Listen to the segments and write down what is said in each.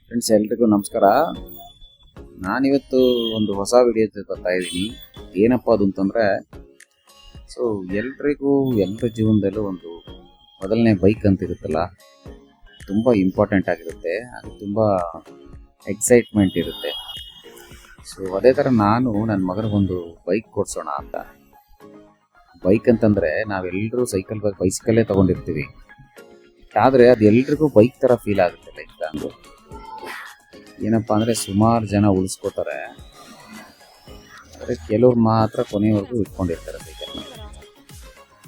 Friends, ಎಲ್ರಿಗೂ ನಮಸ್ಕಾರ. ನಾನಿವತ್ತು ಒಂದು ಹೊಸ ವಿಡಿಯೋ ಬರ್ತಾ ಇದ್ದೀನಿ. ಏನಪ್ಪ ಅದು ಅಂತಂದರೆ, ಎಲ್ರಿಗೂ ಎಲ್ಲರ ಜೀವನದಲ್ಲೂ ಒಂದು ಮೊದಲನೇ ಬೈಕ್ ಅಂತ ಇರುತ್ತಲ್ಲ, ತುಂಬ ಇಂಪಾರ್ಟೆಂಟ್ ಆಗಿರುತ್ತೆ. ಅದು ತುಂಬ ಎಕ್ಸೈಟ್ಮೆಂಟ್ ಇರುತ್ತೆ. ಅದೇ ಥರ ನಾನು ನನ್ನ ಮಗನಿಗೊಂದು ಬೈಕ್ ಕೊಡಿಸೋಣ ಅಂತ. ಬೈಕ್ ಅಂತಂದರೆ ನಾವೆಲ್ಲರೂ ಬೈಸಿಕಲ್ಲೇ ತೊಗೊಂಡಿರ್ತೀವಿ. ಆದರೆ ಅದು ಎಲ್ರಿಗೂ ಬೈಕ್ ಥರ ಫೀಲ್ ಆಗುತ್ತೆ. ಲೈಕ್ ಹಂಗೆ ಏನಪ್ಪ ಅಂದರೆ ಸುಮಾರು ಜನ ಉಳಿಸ್ಕೋತಾರೆ, ಆದರೆ ಕೆಲವ್ರು ಮಾತ್ರ ಕೊನೆಯವರೆಗೂ ಇಟ್ಕೊಂಡಿರ್ತಾರೆ ಬೈಕನ್ನು.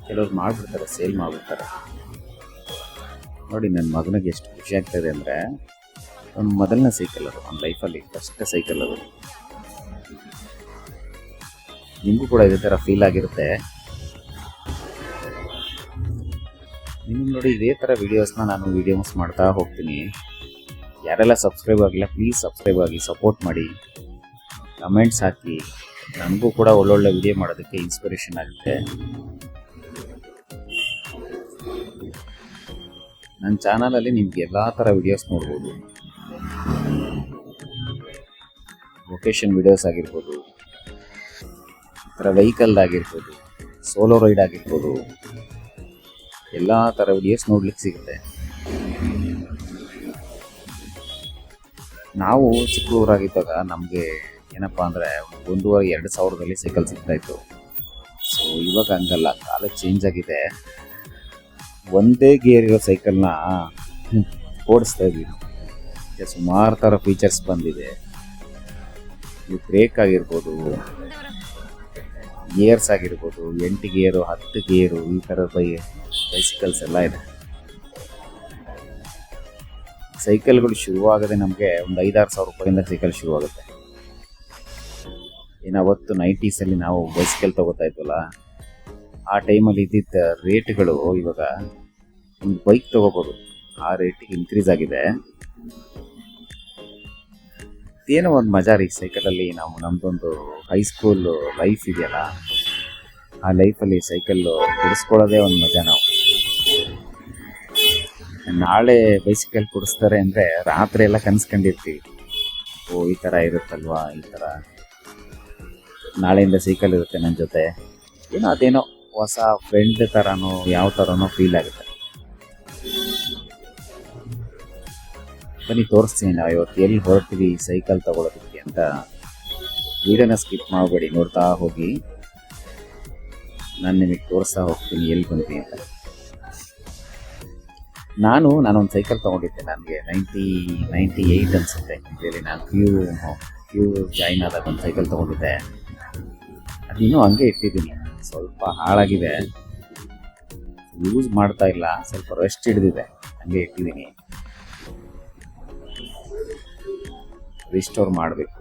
ಕೆಲವ್ರು ಮಾಡಿಬಿಡ್ತಾರೆ, ಸೇಲ್ ಮಾಡಿಬಿಡ್ತಾರೆ. ನೋಡಿ, ನನ್ನ ಮಗನಿಗೆ ಎಷ್ಟು ಖುಷಿ ಆಗ್ತಾಯಿದೆ ಅಂದರೆ, ಅವ್ನ ಮೊದಲನೇ ಸೈಕಲ್ ಅದು, ಅವ್ನ ಲೈಫಲ್ಲಿ ಫಸ್ಟ್ ಸೈಕಲ್ ಅದು. ನಿಮಗೂ ಕೂಡ ಇದೇ ಥರ ಫೀಲ್ ಆಗಿರುತ್ತೆ. ನಿಮ್ಗೆ ನೋಡಿ, ಇದೇ ಥರ ವೀಡಿಯೋಸ್ನ ನಾನು ವೀಡಿಯೋಸ್ ಮಾಡ್ತಾ ಹೋಗ್ತೀನಿ. ಯಾರೆಲ್ಲ ಸಬ್ಸ್ಕ್ರೈಬ್ ಆಗಿಲ್ಲ, ಪ್ಲೀಸ್ ಸಬ್ಸ್ಕ್ರೈಬ್ ಆಗಿ ಸಪೋರ್ಟ್ ಮಾಡಿ, ಕಮೆಂಟ್ಸ್ ಹಾಕಿ. ನನಗೂ ಕೂಡ ಒಳ್ಳೊಳ್ಳೆ ವಿಡಿಯೋ ಮಾಡೋದಕ್ಕೆ ಇನ್ಸ್ಪಿರೇಷನ್ ಆಗುತ್ತೆ. ನನ್ನ ಚಾನಲಲ್ಲಿ ನಿಮ್ಗೆ ಎಲ್ಲ ಥರ ವಿಡಿಯೋಸ್ ನೋಡ್ಬೋದು. ಲೊಕೇಶನ್ ವಿಡಿಯೋಸ್ ಆಗಿರ್ಬೋದು, ಈ ಥರ ವೆಹಿಕಲ್ದಾಗಿರ್ಬೋದು, ಸೋಲೋ ರೈಡ್ ಆಗಿರ್ಬೋದು, ಎಲ್ಲ ಥರ ವಿಡಿಯೋಸ್ ನೋಡ್ಲಿಕ್ಕೆ ಸಿಗುತ್ತೆ. ನಾವು ಚಿಕ್ಕವರಾಗಿದ್ದಾಗ ನಮಗೆ ಏನಪ್ಪ ಅಂದರೆ 1,500-2,000ದಲ್ಲಿ ಸೈಕಲ್ ಸಿಗ್ತಾಯಿತ್ತು. ಇವಾಗ ಹಂಗಲ್ಲ, ಕಾಲ ಚೇಂಜ್ ಆಗಿದೆ. ಒಂದೇ ಗೇರ್ ಇರೋ ಸೈಕಲ್ನ ಓಡಿಸ್ತಾ ಇದ್ದೀವಿ. ಸುಮಾರು ಥರ ಫೀಚರ್ಸ್ ಬಂದಿದೆ. ಈ ಬ್ರೇಕ್ ಆಗಿರ್ಬೋದು, ಗೇರ್ಸ್ ಆಗಿರ್ಬೋದು, 8 ಗೇರು, 10 ಗೇರು, ಈ ಥರ ಬೈಸಿಕಲ್ಸ್ ಎಲ್ಲ ಇದೆ. ಸೈಕಲ್ಗಳು ಶುರುವಾಗದೆ ನಮಗೆ ಒಂದು 5-6 ಸಾವಿರ ರೂಪಾಯಿಂದ ಸೈಕಲ್ ಶುರುವಾಗುತ್ತೆ. ಅವತ್ತು 90ಸಲ್ಲಿ ನಾವು ಬೈಸಿಕಲ್ ತೊಗೋತಾ ಇದ್ವಲ್ಲ, ಆ ಟೈಮಲ್ಲಿ ಇದ್ದಿದ್ದ ರೇಟ್ಗಳು ಇವಾಗ ಒಂದು ಬೈಕ್ ತೊಗೋಬೋದು ಆ ರೇಟಿಗೆ ಇನ್ಕ್ರೀಸ್ ಆಗಿದೆ. ಏನೋ ಒಂದು ಮಜಾ ರೀ ಸೈಕಲಲ್ಲಿ. ನಾವು ನಮ್ಮದೊಂದು ಹೈಸ್ಕೂಲ್ ಲೈಫ್ ಇದೆಯಲ್ಲ, ಆ ಲೈಫಲ್ಲಿ ಸೈಕಲ್ಲು ಬಿಡಿಸ್ಕೊಳ್ಳೋದೇ ಒಂದು ಮಜಾ. ನಾವು ನಾಳೆ ಬೈಸಿಕಲ್ ಕೊಡಿಸ್ತಾರೆ ಅಂದರೆ ರಾತ್ರಿ ಎಲ್ಲ ಕನ್ಸ್ಕೊಂಡಿರ್ತೀವಿ. ಈ ಥರ ಇರುತ್ತಲ್ವಾ, ಈ ಥರ ನಾಳೆಯಿಂದ ಸೈಕಲ್ ಇರುತ್ತೆ ನನ್ನ ಜೊತೆ. ಅದೇನೋ ಹೊಸ ಫ್ರೆಂಡ್ ಥರನೋ ಯಾವ ಥರನೋ ಫೀಲ್ ಆಗುತ್ತೆ. ಬನ್ನಿ ತೋರಿಸ್ತೀನಿ ನಾವು ಇವತ್ತು ಎಲ್ಲಿ ಹೊರಡ್ತೀವಿ ಸೈಕಲ್ ತೊಗೊಳೋದಕ್ಕೆ ಅಂತ. ವೀಡಿಯೋನ ಸ್ಕಿಪ್ ಮಾಡಬೇಡಿ, ನೋಡ್ತಾ ಹೋಗಿ. ನಾನು ನಿಮಗೆ ತೋರಿಸ್ತಾ ಹೋಗ್ತೀನಿ ಎಲ್ಲಿ ಬಂದ್ವಿ ಅಂತ. ನಾನೊಂದು ಸೈಕಲ್ ತೊಗೊಂಡಿದ್ದೆ. ನನಗೆ 98 ಅನಿಸುತ್ತೆ. ಇದರಲ್ಲಿ ನಾನು ಕ್ಯೂ ಜಾಯಿನ್ ಆದಾಗ ಒಂದು ಸೈಕಲ್ ತೊಗೊಂಡಿದ್ದೆ. ಅದಿನ್ನೂ ಹಂಗೆ ಇಟ್ಟಿದ್ದೀನಿ. ಸ್ವಲ್ಪ ಹಾಳಾಗಿದೆ, ಯೂಸ್ ಮಾಡ್ತಾ ಇಲ್ಲ, ಸ್ವಲ್ಪ ರೆಸ್ಟ್ ಹಿಡಿದಿದೆ, ಹಂಗೆ ಇಟ್ಟಿದ್ದೀನಿ. ರಿಸ್ಟೋರ್ ಮಾಡಬೇಕು.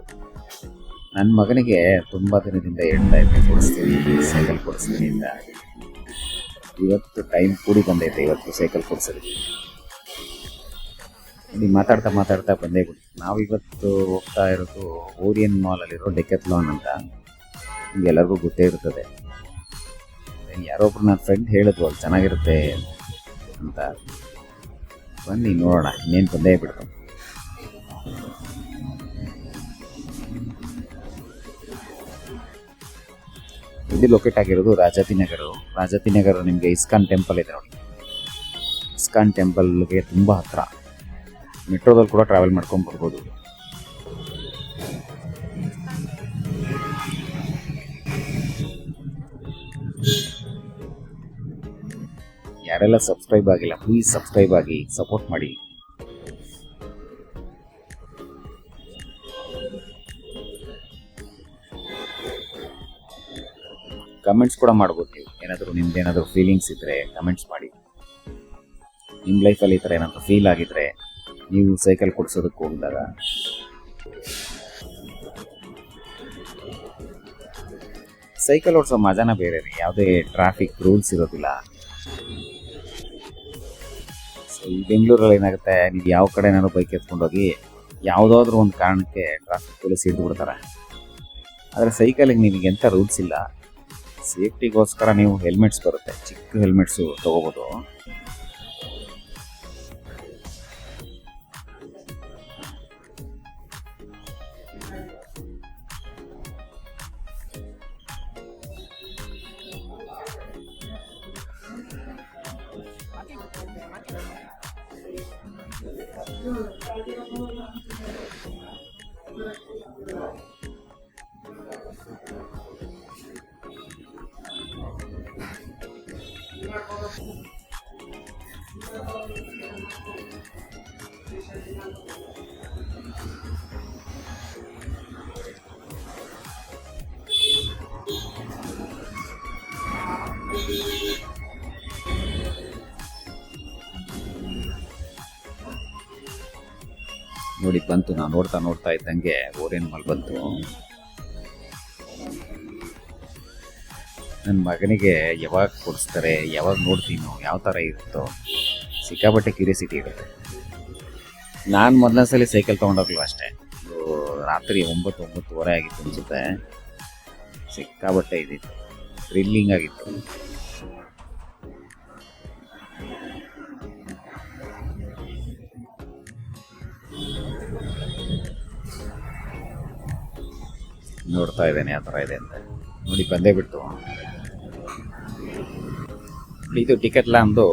ನನ್ನ ಮಗನಿಗೆ ತುಂಬ ದಿನದಿಂದ ಹೇಳ್ತಾ ಇದ್ದೆ, ಸೈಕಲ್ ಕೊಡಿಸ್ತೀನಿ ಅಂತ. ಇವತ್ತು ಟೈಮ್ ಕೂಡಿ ಬಂದೈತೆ, ಇವತ್ತು ಸೈಕಲ್ ಕೊಡ್ಸೋದಕ್ಕೆ. ಇಲ್ಲಿ ಮಾತಾಡ್ತಾ ಬಂದೇ ಬಿಟ್ಟು ನಾವಿವತ್ತು ಹೋಗ್ತಾ ಇರೋದು ಓರಿಯನ್ ಮಾಲಲ್ಲಿರೋ ಡೆಕ್ಯಾಥ್ಲಾನ್ ಅಂತ. ನಿಮಗೆಲ್ಲರಿಗೂ ಗೊತ್ತೇ ಇರ್ತದೆ. ಯಾರೊಬ್ರು ನನ್ನ ಫ್ರೆಂಡ್ ಹೇಳಿದ್ರು ಅಲ್ಲಿ ಚೆನ್ನಾಗಿರುತ್ತೆ ಅಂತ. ಬನ್ನಿ ನೋಡೋಣ, ಇನ್ನೇನು ಬಂದೇ ಬಿಡ್ತು. ಇಲ್ಲಿ ಲೊಕೇಟ್ ಆಗಿರೋದು ರಾಜಾತಿನಗರ. ನಿಮಗೆ ಇಸ್ಕಾನ್ ಟೆಂಪಲ್ ಇದೆ ನೋಡಿ. ಇಸ್ಕಾನ್ ಟೆಂಪಲ್ಗೆ ತುಂಬ ಹತ್ತಿರ. ಮೆಟ್ರೋದಲ್ಲಿ ಕೂಡ ಟ್ರಾವೆಲ್ ಮಾಡ್ಕೊಂಡು ಬರ್ಬೋದು. ಯಾರೆಲ್ಲ ಸಬ್ಸ್ಕ್ರೈಬ್ ಆಗಿಲ್ಲ, ಪ್ಲೀಸ್ ಸಬ್ಸ್ಕ್ರೈಬ್ ಆಗಿ ಸಪೋರ್ಟ್ ಮಾಡಿ. ಕಮೆಂಟ್ಸ್ ಕೂಡ ಮಾಡ್ಬೋದು ನೀವು. ನಿಮ್ದೇನಾದರೂ ಫೀಲಿಂಗ್ಸ್ ಇದ್ದರೆ ಕಮೆಂಟ್ಸ್ ಮಾಡಿ. ನಿಮ್ಮ ಲೈಫಲ್ಲಿ ಈ ಥರ ಏನಾದರೂ ಫೀಲ್ ಆಗಿದ್ರೆ ನೀವು ಸೈಕಲ್ ಕೊಡಿಸೋದಕ್ಕೆ ಹೋಗಿದಾಗ. ಸೈಕಲ್ ಓಡಿಸೋ ಮಜಾನ ಬೇರೆ ರೀ. ಯಾವುದೇ ಟ್ರಾಫಿಕ್ ರೂಲ್ಸ್ ಇರೋದಿಲ್ಲ. ಈ ಬೆಂಗಳೂರಲ್ಲಿ ಏನಾಗುತ್ತೆ, ನೀವು ಯಾವ ಕಡೆ ಏನಾದ್ರು ಬೈಕ್ ಎತ್ಕೊಂಡೋಗಿ ಯಾವುದಾದ್ರೂ ಒಂದು ಕಾರಣಕ್ಕೆ ಟ್ರಾಫಿಕ್ ಪೊಲೀಸ್ ಹಿಡಿದು ಬಿಡ್ತಾರೆ. ಆದರೆ ಸೈಕಲಿಗೆ ನಿಮಗೆ ಎಂಥ ರೂಲ್ಸ್ ಇಲ್ಲ. ಸೇಫ್ಟಿಗೋಸ್ಕರ ನೀವು ಹೆಲ್ಮೆಟ್ಸ್ ಬರುತ್ತೆ, ಚಿಕ್ಕ ಹೆಲ್ಮೆಟ್ಸು ತೊಗೋಬೋದು. ನೋಡಿ ಬಂತು, ನಾವು ನೋಡ್ತಾ ನೋಡ್ತಾ ಇದ್ದಂಗೆ ಓರಿಯನ್ ಮಾಲ್ ಬಂತು. ನನ್ನ ಮಗನಿಗೆ ಯಾವಾಗ ಕೊಡಿಸ್ತಾರೆ, ಯಾವಾಗ ನೋಡ್ತೀನೋ, ಯಾವ ಥರ ಇರುತ್ತೋ ಸಿಕ್ಕಾಪಟ್ಟೆ ಕ್ಯೂರಿಯಾಸಿಟಿ ಇರುತ್ತೆ. ನಾನು ಮೊದಲನೇ ಸಲ ಸೈಕಲ್ ತೊಗೊಂಡೋಗ್ಲು ಅಷ್ಟೇ, ರಾತ್ರಿ 9-9:30 ಆಗಿತ್ತು ಅನಿಸುತ್ತೆ. ಸಿಕ್ಕಾಪಟ್ಟೆ ಇದಿತ್ತು, ಥ್ರಿಲ್ಲಿಂಗ್ ಆಗಿತ್ತು. ನೋಡ್ತಾ ಇದ್ದೇನೆ ಯಾವ ಥರ ಇದೆ ಅಂತ. ನೋಡಿ ಬಂದೇ ಬಿಟ್ಟು. ಇದು ಟಿಕೆಟ್ ಲ್ಯಾಂಬ್ದು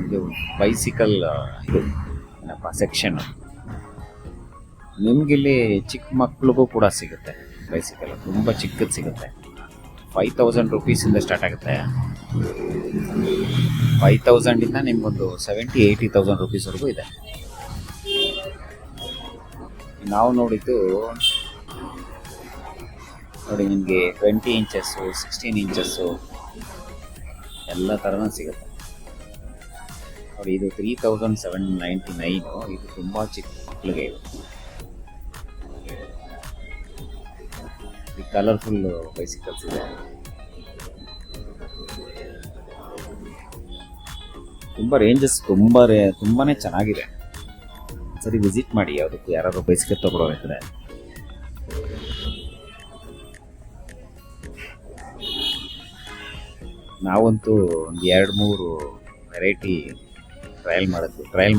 ಇದು ಬೈಸಿಕಲ್ ಇದು ಏನಪ್ಪ ಸೆಕ್ಷನ್. ನಿಮಗಿಲ್ಲಿ ಚಿಕ್ಕ ಮಕ್ಳಿಗೂ ಕೂಡ ಸಿಗುತ್ತೆ ಬೈಸಿಕಲ್, ತುಂಬ ಚಿಕ್ಕದು ಸಿಗುತ್ತೆ. 5000 ರುಪೀಸಿಂದ ಸ್ಟಾರ್ಟ್ ಆಗುತ್ತೆ. 5000ಇಂದ ನಿಮ್ಗೊಂದು 70,000-80,000 ರುಪೀಸ್ವರೆಗೂ ಇದೆ. ನಾವು ನೋಡಿದ್ದು ನೋಡಿ ನಿಮಗೆ 20 ಇಂಚಸ್ಸು, 16 ಇಂಚಸ್ಸು ಎಲ್ಲ ಥರನೂ ಸಿಗುತ್ತೆ. ನೋಡಿ ಇದು 3,799. ಇದು ತುಂಬ ಚಿಕ್ಕ ಮಕ್ಕಳಿಗೆ. ಇದು ಕಲರ್ಫುಲ್ ಬೈಸಿಕಲ್ಸ್ ಇದೆ. ತುಂಬ ರೇಂಜಸ್ ತುಂಬಾ ಚೆನ್ನಾಗಿದೆ. ಸರಿ ವಿಸಿಟ್ ಮಾಡಿ ಯಾವುದಕ್ಕೂ, ಯಾರು ಬೈಸಿಕಲ್ ತೊಗೊಳೋರಿದ್ರೆ. ನಾವಂತೂ ಒಂದು 2-3 ವೆರೈಟಿ ಟ್ರಯಲ್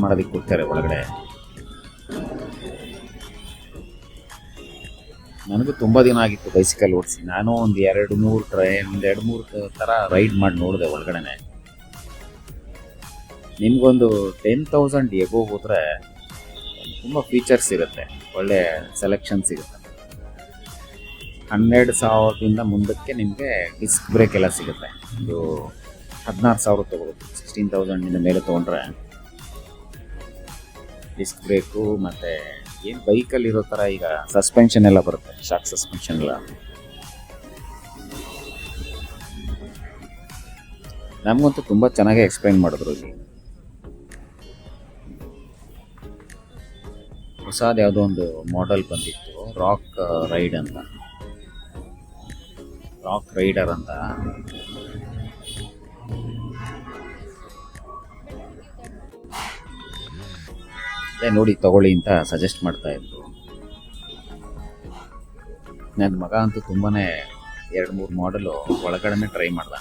ಮಾಡೋದಕ್ಕೆ ಕೊಡ್ತಾರೆ ಒಳಗಡೆ. ನನಗೂ ತುಂಬ ದಿನ ಆಗಿತ್ತು ಬೈಸಿಕಲ್ ಓಡಿಸಿ. ನಾನು ಒಂದು 2-3 ಥರ ರೈಡ್ ಮಾಡಿ ನೋಡಿದೆ ಒಳಗಡೆ. ನಿಮಗೊಂದು 10,000 ಎಬೋ ಹೋದರೆ ತುಂಬ ಫೀಚರ್ಸ್ ಇರುತ್ತೆ, ಒಳ್ಳೆ ಸೆಲೆಕ್ಷನ್ ಸಿಗುತ್ತೆ. 12,000ದಿಂದ ಮುಂದಕ್ಕೆ ನಿಮಗೆ ಡಿಸ್ಕ್ ಬ್ರೇಕ್ ಎಲ್ಲ ಸಿಗುತ್ತೆ. ಇದು 16,000 ತೊಗೊಳ್ಬೋದು. 16,000ಇಂದ ಮೇಲೆ ತೊಗೊಂಡ್ರೆ ಡಿಸ್ಕ್ ಬ್ರೇಕು ಮತ್ತು ಏನು ಬೈಕಲ್ಲಿ ಇರೋ ಥರ ಈಗ ಸಸ್ಪೆನ್ಷನ್ ಎಲ್ಲ ಬರುತ್ತೆ, ಶಾಕ್ ಸಸ್ಪೆನ್ಷನ್ ಎಲ್ಲ. ನಮಗಂತೂ ತುಂಬ ಚೆನ್ನಾಗೇ ಎಕ್ಸ್ಪ್ಲೈನ್ ಮಾಡಿದ್ರು. ಇಲ್ಲಿ ಹೊಸದು ಯಾವುದೋ ಒಂದು ಮಾಡೆಲ್ ಬಂದಿತ್ತು, ರಾಕ್ ರೈಡರ್ ಅಂತ. ಅದೇ ನೋಡಿ ತಗೊಳ್ಳಿ ಅಂತ ಸಜೆಸ್ಟ್ ಮಾಡ್ತಾ ಇದ್ರು. ನನ್ನ ಮಗ ಅಂತೂ ತುಂಬಾನೇ 2-3 ಮಾಡೆಲು ಒಳಗಡೆ ಟ್ರೈ ಮಾಡ್ದ.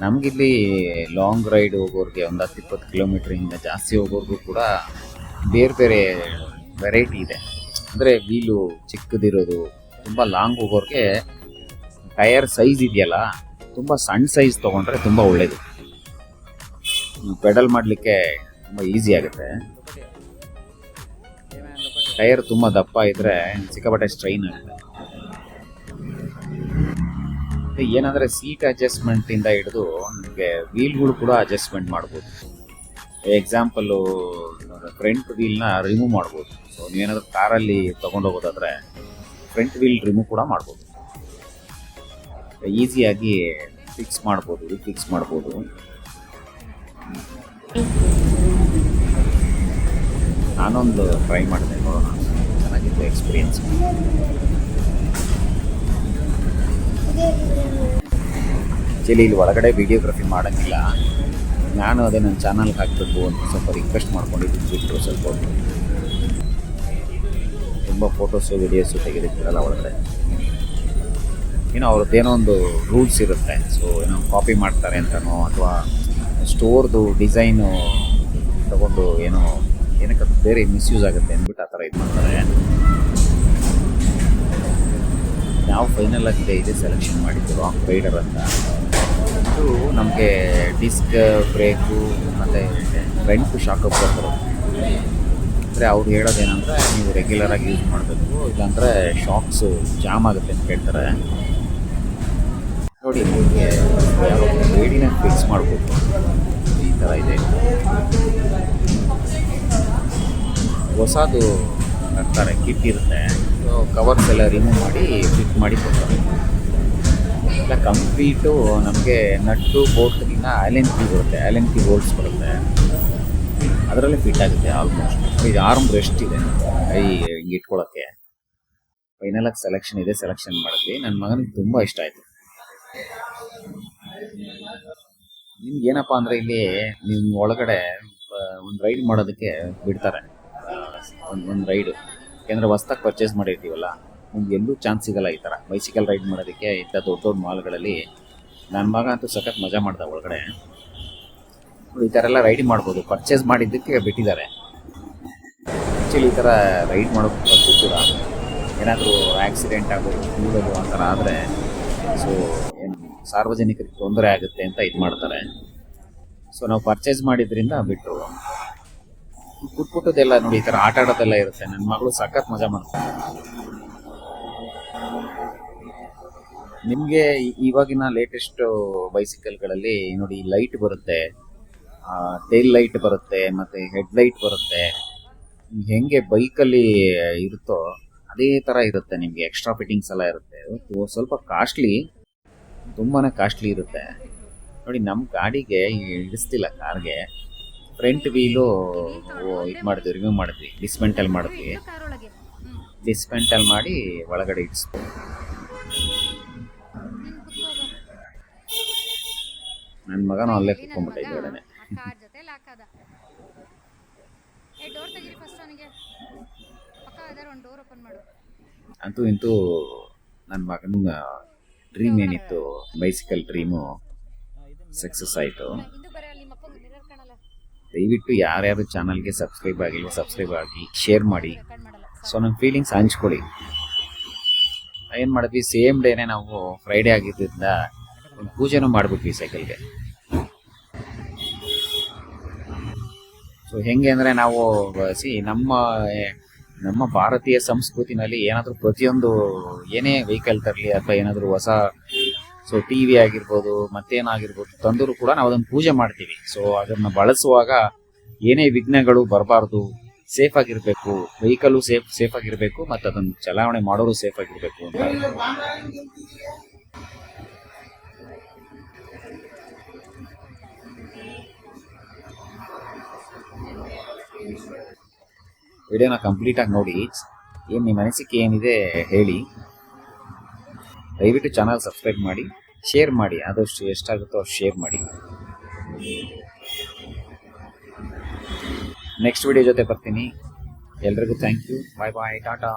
ನಮಗಿಲ್ಲಿ ಲಾಂಗ್ ರೈಡ್ ಹೋಗೋರಿಗೆ, ಒಂದು 10-20 ಕಿಲೋಮೀಟ್ರಿಂದ ಜಾಸ್ತಿ ಹೋಗೋರ್ಗೂ ಕೂಡ ಬೇರೆ ಬೇರೆ ವೆರೈಟಿ ಇದೆ. ಅಂದರೆ ವೀಲು ಚಿಕ್ಕದಿರೋದು, ತುಂಬ ಲಾಂಗ್ ಹೋಗೋರಿಗೆ ಟೈರ್ ಸೈಜ್ ಇದೆಯಲ್ಲ, ತುಂಬ ಸಣ್ಣ ಸೈಜ್ ತೊಗೊಂಡ್ರೆ ತುಂಬ ಒಳ್ಳೆಯದು. ಪೆಡಲ್ ಮಾಡಲಿಕ್ಕೆ ತುಂಬ ಈಸಿ ಆಗುತ್ತೆ. ಟೈರ್ ತುಂಬ ದಪ್ಪ ಇದ್ದರೆ ಸಿಕ್ಕಾಪಟ್ಟೆ ಸ್ಟ್ರೈನ್ ಆಗುತ್ತೆ. ಏನಂದರೆ ಸೀಟ್ ಅಡ್ಜಸ್ಟ್ಮೆಂಟಿಂದ ಹಿಡಿದು ನಿಮಗೆ ವೀಲ್ಗಳು ಕೂಡ ಅಡ್ಜಸ್ಟ್ಮೆಂಟ್ ಮಾಡ್ಬೋದು. ಎಕ್ಸಾಂಪಲ್ಲು ಫ್ರಂಟ್ ವೀಲ್ನ ರಿಮೂವ್ ಮಾಡ್ಬೋದು. ಸೊ ನೀವೇನಾದರೂ ಕಾರಲ್ಲಿ ತೊಗೊಂಡೋಗೋದಾದರೆ ಫ್ರಂಟ್ ವೀಲ್ ರಿಮೂವ್ ಕೂಡ ಮಾಡ್ಬೋದು. ಈಸಿಯಾಗಿ ಫಿಕ್ಸ್ ಮಾಡ್ಬೋದು. ನಾನೊಂದು ಟ್ರೈ ಮಾಡಿದೆ, ನೋಡೋಣ, ಚೆನ್ನಾಗಿತ್ತು ಎಕ್ಸ್ಪೀರಿಯನ್ಸ್. ಆ್ಯಕ್ಚುಲಿ ಇಲ್ಲಿ ಒಳಗಡೆ ವಿಡಿಯೋಗ್ರಫಿ ಮಾಡೋಂಗಿಲ್ಲ. ನಾನು ಅದೇ ನನ್ನ ಚಾನಲ್ಗೆ ಹಾಕಬೇಕು ಅಂತ ಸ್ವಲ್ಪ ರಿಕ್ವೆಸ್ಟ್ ಮಾಡ್ಕೊಂಡಿದ್ದು ಬಿಟ್ಟರು. ಸ್ವಲ್ಪ ತುಂಬ ಫೋಟೋಸು ವಿಡಿಯೋಸು ತೆಗೆದಿರ್ತೀರಲ್ಲ ಒಳಗಡೆ. ಏನೋ ಅವ್ರದ್ದೇನೋ ಒಂದು ರೂಲ್ಸ್ ಇರುತ್ತೆ. ಸೊ ಏನೋ ಕಾಪಿ ಮಾಡ್ತಾರೆ ಅಂತನೋ ಅಥವಾ ಸ್ಟೋರ್ದು ಡಿಸೈನು ತಗೊಂಡು ಏನಕ್ಕೆ ಬೇರೆ ಮಿಸ್ಯೂಸ್ ಆಗುತ್ತೆ ಅಂದ್ಬಿಟ್ಟು ಆ ಥರ ಇದು ಮಾಡ್ತಾರೆ. ನಾವು ಫೈನಲ್ ಆಗಿದೆ ಇದೆ ಸೆಲೆಕ್ಷನ್ ಮಾಡಿದ್ದು ರಾಂಗ್ ರೈಡರ್ ಅಂತ. ಇದು ನಮಗೆ ಡಿಸ್ಕ್ ಬ್ರೇಕು ಮತ್ತು ಫ್ರಂಟ್ ಶಾಕ್ ಅಬ್ಸರ್ವರ್ ಅಂದರೆ ಅವ್ರು ಹೇಳೋದೇನಂದರೆ ನೀವು ರೆಗ್ಯುಲರಾಗಿ ಯೂಸ್ ಮಾಡಬೇಕು, ಇಲ್ಲಾಂದರೆ ಶಾಕ್ಸು ಜಾಮ್ ಆಗುತ್ತೆ ಅಂತ ಹೇಳ್ತಾರೆ. ನೋಡಿ ನಿಮಗೆ ಯಾರೋ ರೇಡಿನ ಫಿಕ್ಸ್ ಮಾಡ್ಬೋದು, ಈ ಥರ ಇದೆ. ಹೊಸದು ತರ್ತಾರೆ, ಕಿಟ್ ಇರುತ್ತೆ, ಕವರ್ಸ್ ಎಲ್ಲ ರಿಮೂವ್ ಮಾಡಿ ಫಿಟ್ ಮಾಡಿ ಕೊಡ್ತಾರೆ. ಇಲ್ಲ ಕಂಪ್ಲೀಟು ನಮಗೆ ನಟ್ಟು ಬೋಲ್ಟ್ಗಿಂತ ಐಲೆನ್ ಕೀ ಬರುತ್ತೆ, ಐಲೆನ್ ಕೀ ಬೋಲ್ಟ್ಸ್ ಬರುತ್ತೆ, ಅದರಲ್ಲೇ ಫಿಟ್ ಆಗುತ್ತೆ ಆಲ್ಮೋಸ್ಟ್. ಇದು ಆರ್ಮ್ ರೆಸ್ಟ್ ಇದೆ ಕೈ ಹಿಂಗೆ ಇಟ್ಕೊಳ್ಳೋಕ್ಕೆ. ಫೈನಲಾಗಿ ಸೆಲೆಕ್ಷನ್ ಇದೆ, ಸೆಲೆಕ್ಷನ್ ಮಾಡಿದ್ವಿ. ನನ್ನ ಮಗನಿಗೆ ತುಂಬ ಇಷ್ಟ ಆಯಿತು. ನಿಮ್ಗೆ ಏನಪ್ಪ ಅಂದರೆ ಇಲ್ಲಿ ನಿಮ್ಮ ಒಳಗಡೆ ಒಂದು ರೈಡ್ ಮಾಡೋದಕ್ಕೆ ಬಿಡ್ತಾರೆ, ಒಂದು ರೈಡು. ಯಾಕೆಂದರೆ ಹೊಸ್ದಾಗಿ ಪರ್ಚೇಸ್ ಮಾಡಿರ್ತೀವಲ್ಲ, ನಿಮ್ಗೆ ಎಲ್ಲೂ ಚಾನ್ಸ್ ಸಿಗೋಲ್ಲ ಈ ಥರ ಬೈಸಿಕಲ್ ರೈಡ್ ಮಾಡೋದಕ್ಕೆ. ಇಂಥ ದೊಡ್ಡ ದೊಡ್ಡ ಮಾಲ್ಗಳಲ್ಲಿ ನನ್ನ ಮಗ ಅಂತೂ ಸಖತ್ ಮಜಾ ಮಾಡ್ದ ಒಳಗಡೆ. ಈ ಥರ ಎಲ್ಲ ರೈಡ್ ಮಾಡ್ಬೋದು, ಪರ್ಚೇಸ್ ಮಾಡಿದ್ದಕ್ಕೆ ಬಿಟ್ಟಿದ್ದಾರೆ. ಆ್ಯಕ್ಚುಲಿ ಈ ಥರ ರೈಡ್ ಮಾಡೋಕ್ಕೆ ಬಂದು ಕೂಡ ಏನಾದರೂ ಆಕ್ಸಿಡೆಂಟ್ ಆಗೋದು ಬೀಳೋದು ಆ ಥರ ಆದರೆ ಸೊ ಏನು ಸಾರ್ವಜನಿಕರಿಗೆ ತೊಂದರೆ ಆಗುತ್ತೆ ಅಂತ ಇದು ಮಾಡ್ತಾರೆ. ಸೊ ನಾವು ಪರ್ಚೇಸ್ ಮಾಡಿದ್ರಿಂದ ಬಿಟ್ಟರು. ಪುಟ್ಟದೆಲ್ಲ ನೋಡಿ, ಈ ಥರ ಆಟ ಆಡೋದೆಲ್ಲ ಇರುತ್ತೆ. ನನ್ನ ಮಗಳು ಸಖತ್ ಮಜಾ ಮಾಡ್ತಾರೆ. ನಿಮಗೆ ಇವಾಗಿನ ಲೇಟೆಸ್ಟ್ ಬೈಸಿಕಲ್ಗಳಲ್ಲಿ ನೋಡಿ ಲೈಟ್ ಬರುತ್ತೆ, ಟೇಲ್ ಲೈಟ್ ಬರುತ್ತೆ, ಮತ್ತು ಹೆಡ್ ಲೈಟ್ ಬರುತ್ತೆ. ಹೆಂಗೆ ಬೈಕಲ್ಲಿ ಇರುತ್ತೋ ಅದೇ ಥರ ಇರುತ್ತೆ. ನಿಮಗೆ ಎಕ್ಸ್ಟ್ರಾ ಫಿಟ್ಟಿಂಗ್ಸ್ ಎಲ್ಲ ಇರುತ್ತೆ. ಸ್ವಲ್ಪ ಕಾಸ್ಟ್ಲಿ, ತುಂಬಾ ಕಾಸ್ಟ್ಲಿ ಇರುತ್ತೆ. ನೋಡಿ ನಮ್ಮ ಗಾಡಿಗೆ ಇಡಿಸ್ತಿಲ್ಲ, ಕಾರ್ಗೆ ಫ್ರಂಟ್ ವೀಲು ಇದು ಮಾಡಿದ್ವಿ, ರಿಮೂವ್ ಮಾಡಿದ್ವಿ, ಡಿಸ್ಮೆಂಟಲ್ ಮಾಡಿದ್ವಿ. ಡಿಸ್ಮೆಂಟಲ್ ಮಾಡಿ ಒಳಗಡೆ ಇಡಿಸ್ಬೋದು. ನನ್ನ ಮಗನೂ ಅಲ್ಲೇ ಕುತ್ಕೊಂಡ್ಬಿಟ್ಟ ಇದ್ದೊಡನೆ. ಅಂತೂ ಇಂತೂ ನನ್ನ ಮಗನ ಡ್ರೀಮ್ ಏನಿತ್ತು, ಬೈಸಿಕಲ್ ಡ್ರೀಮು ಸಕ್ಸಸ್ ಆಯಿತು. ದಯವಿಟ್ಟು ಯಾರ್ಯಾರು ಚಾನಲ್ಗೆ ಸಬ್ಸ್ಕ್ರೈಬ್ ಆಗಿಲ್ಲ ಸಬ್ಸ್ಕ್ರೈಬ್ ಆಗಿ, ಶೇರ್ ಮಾಡಿ. ಸೊ ನಮ್ಮ ಫೀಲಿಂಗ್ಸ್ ಹಂಚ್ಕೊಳ್ಳಿ. ಏನು ಮಾಡಿದ್ವಿ, ಸೇಮ್ ಡೇನೇ ನಾವು ಫ್ರೈಡೇ ಆಗಿದ್ದರಿಂದ ಒಂದು ಪೂಜೆನೂ ಮಾಡಿಬಿಟ್ವಿ ಸೈಕಲ್ಗೆ. ಸೊ ಹೆಂಗೆ ಅಂದರೆ ನಾವು ನಮ್ಮ ಭಾರತೀಯ ಸಂಸ್ಕೃತಿನಲ್ಲಿ ಏನಾದರೂ ಪ್ರತಿಯೊಂದು ಏನೇ ವೆಹಿಕಲ್ ತರಲಿ ಅಥವಾ ಏನಾದರೂ ಹೊಸ ಸೊ ಟಿ ವಿ ಆಗಿರ್ಬೋದು ಮತ್ತೇನಾಗಿರ್ಬೋದು ತಂದರೂ ಕೂಡ ನಾವು ಅದನ್ನು ಪೂಜೆ ಮಾಡ್ತೀವಿ. ಸೊ ಅದನ್ನು ಬಳಸುವಾಗ ಏನೇ ವಿಘ್ನಗಳು ಬರಬಾರ್ದು, ಸೇಫ್ ಆಗಿರಬೇಕು, ವೆಹಿಕಲ್ಲು ಸೇಫ್ ಆಗಿರಬೇಕು, ಮತ್ತು ಅದನ್ನು ಚಲಾವಣೆ ಮಾಡೋರು ಸೇಫ್ ಆಗಿರಬೇಕು ಅಂತ. ವಿಡಿಯೋನ ಕಂಪ್ಲೀಟಾಗಿ ನೋಡಿ, ಏನು ನಿಮ್ಮ ಅನಿಸಿಕೆ ಏನಿದೆ ಹೇಳಿ. ದಯವಿಟ್ಟು ಚಾನಲ್ ಸಬ್ಸ್ಕ್ರೈಬ್ ಮಾಡಿ, ಶೇರ್ ಮಾಡಿ, ಆದಷ್ಟು ಎಷ್ಟಾಗುತ್ತೋ ಅಷ್ಟು ಶೇರ್ ಮಾಡಿ. ನೆಕ್ಸ್ಟ್ ವಿಡಿಯೋ ಜೊತೆ ಬರ್ತೀನಿ. ಎಲ್ರಿಗೂ thank you. Bye bye, Tata.